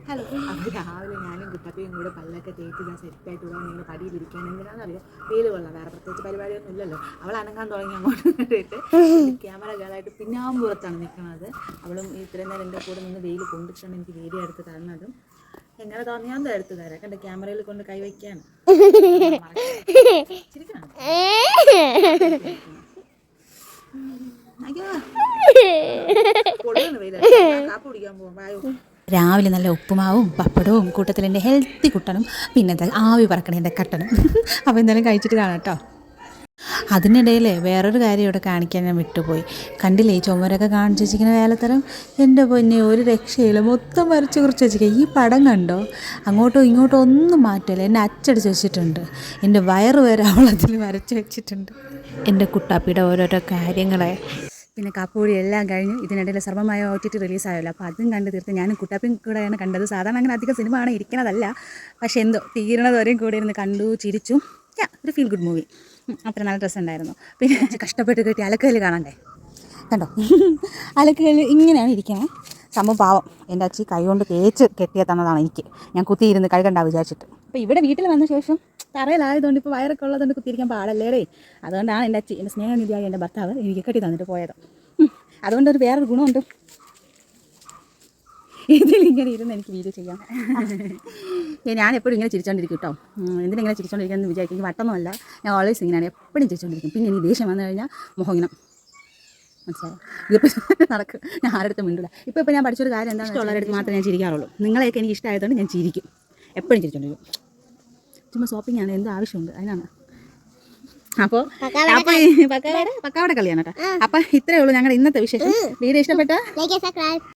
Hello. അപ്പോൾ രാവിലെ ഞാനും കുട്ടപ്പയും കൂടെ പല്ലൊക്കെ തേച്ച് ഞാൻ സെറ്റായിട്ട് പോകാൻ ഇങ്ങനെ പടിയിലിരിക്കാൻ എന്തിനാണെന്നറിയാം. വെയിൽ കൊള്ളാം, വേറെ പ്രത്യേകിച്ച് പരിപാടിയൊന്നും ഇല്ലല്ലോ. അവൾ അനങ്ങാൻ തുടങ്ങി അങ്ങോട്ട് കണ്ടിട്ട് ക്യാമറ ഗേളായിട്ട് പിന്നാമ്പുറത്താണ് നിൽക്കുന്നത്. അവളും ഇത്രയും നേരം എൻ്റെ കൂടെ നിന്ന് വെയിൽ കൊണ്ടിട്ടാണ് എനിക്ക് വീഡിയോ എടുത്ത് തന്നതും. എങ്ങനെ തോന്നിയാൽ എടുത്ത് തരാം. കണ്ട ക്യാമറയിൽ കൊണ്ട് കൈവയ്ക്കാണ്. അയ്യോ പൊള്ളുന്നു വെയിൽ. കാപ്പ് കുടിക്കാൻ പോകാം. വായോ. രാവിലെ നല്ല ഉപ്പുമാവും പപ്പടവും കൂട്ടത്തിൽ എൻ്റെ ഹെൽത്തി കുട്ടനും പിന്നെ എന്താ ആവി പറക്കണേ എൻ്റെ കട്ടനും. അപ്പോൾ എന്തായാലും കഴിച്ചിട്ട് കാണാം കേട്ടോ. അതിനിടയിൽ വേറൊരു കാര്യം ഇവിടെ കാണിക്കാൻ ഞാൻ വിട്ടുപോയി. കണ്ടില്ലേ ഈ ചുമരൊക്കെ കാണിച്ച് വെച്ചിരിക്കുന്ന വേലത്തരം. എൻ്റെ പൊന്നെ ഒരു രക്ഷയില്ല, മൊത്തം വരച്ച് കുറിച്ച് വെച്ചിരിക്കുക. ഈ പടം കണ്ടോ, അങ്ങോട്ടോ ഇങ്ങോട്ടോ ഒന്നും മാറ്റില്ല. എന്നെ അച്ചടിച്ച് വെച്ചിട്ടുണ്ട്. എൻ്റെ വയറ് വരെ അവളതിൽ വരച്ച് വെച്ചിട്ടുണ്ട്. എൻ്റെ കുട്ടാപ്പിയുടെ ഓരോരോ കാര്യങ്ങളെ. പിന്നെ കാപ്പുപൊടി എല്ലാം കഴിഞ്ഞു. ഇതിനിടയിൽ സർവമായ OTT റിലീസായല്ലോ. അപ്പോൾ അതും കണ്ട് തീർത്ത് ഞാനും കുട്ടാപ്പിയും കൂടെയാണ് കണ്ടത്. സാധാരണ അങ്ങനെ അധികം സിനിമ ആണ് ഇരിക്കണതല്ല, പക്ഷേ എന്തോ തീരണത് വരെയും കൂടെ ഇരുന്ന് കണ്ടു, ചിരിച്ചു. ഒരു ഫീൽ ഗുഡ് മൂവി. അത്ര നല്ല ഡ്രസ്സ് ഉണ്ടായിരുന്നു. പിന്നെ കഷ്ടപ്പെട്ട് കിട്ടി അലക്കുകല്ല് കാണണ്ടേ, കണ്ടോ അലക്കുകല്ല് ഇങ്ങനെയാണ് ഇരിക്കണേ. സംഭവം പാവം എൻ്റെ അച്ഛി കൈ കൊണ്ട് തേച്ച് കെട്ടിയ തന്നതാണ് എനിക്ക്. ഞാൻ കുത്തിയിരുന്ന് കഴുകണ്ട വിചാരിച്ചിട്ട്. അപ്പോൾ ഇവിടെ വീട്ടിൽ വന്ന ശേഷം തറയിലായതുകൊണ്ട് ഇപ്പോൾ വയറൊക്കെ ഉള്ളതുകൊണ്ട് കുത്തിയിരിക്കാൻ പാടല്ലേടേ. അതുകൊണ്ടാണ് എൻ്റെ അച്ഛൻ, എൻ്റെ സ്നേഹനിധിയായ എൻ്റെ ഭർത്താവ് എനിക്ക് കെട്ടി തന്നിട്ട് പോയത്. അതുകൊണ്ടൊരു വേറൊരു ഗുണമുണ്ട്, ഇതിലിങ്ങനെ ഇരുന്ന് എനിക്ക് വീഡിയോ ചെയ്യാം. ഞാൻ എപ്പോഴും ഇങ്ങനെ ചിരിച്ചോണ്ടിരിക്കും കേട്ടോ. എന്തിനെങ്ങനെ ചിരിച്ചോണ്ടിരിക്കുകയെന്ന് വിചാരിക്കും. എനിക്ക് വട്ടമൊന്നുമല്ല, ഞാൻ ഓൾവേസ് ഇങ്ങനെയാണ്, എപ്പോഴും ചിരിച്ചോണ്ടിരിക്കും. പിന്നെ എനിക്ക് ദേഷ്യം വന്നു കഴിഞ്ഞാൽ മുഖം ഇങ്ങനെ മനസ്സിലാവും, ഇതിപ്പോൾ നടക്കും. ഞാൻ ആരുടെ മിണ്ടില്ല. ഇപ്പോൾ ഞാൻ പഠിച്ചൊരു കാര്യം എന്താണെന്ന് ഇഷ്ടമുള്ളവരുടെ മാത്രമേ ഞാൻ ചിരിക്കാറുള്ളൂ. നിങ്ങളെയൊക്കെ എനിക്ക് ഇഷ്ടമായതുകൊണ്ട് ഞാൻ ചിരിക്കും, എപ്പോഴും ചിരിച്ചോണ്ടിരിക്കും. ചുമ്മാ ഷോപ്പിംഗാണ്, എന്ത് ആവശ്യമുണ്ട് അതിനാണ്. അപ്പോൾ പക്കാവട കളിയാണ് കേട്ടോ. അപ്പം ഇത്രയേ ഉള്ളൂ ഞങ്ങളുടെ ഇന്നത്തെ വിശേഷം. വീഡിയോ ഇഷ്ടപ്പെട്ട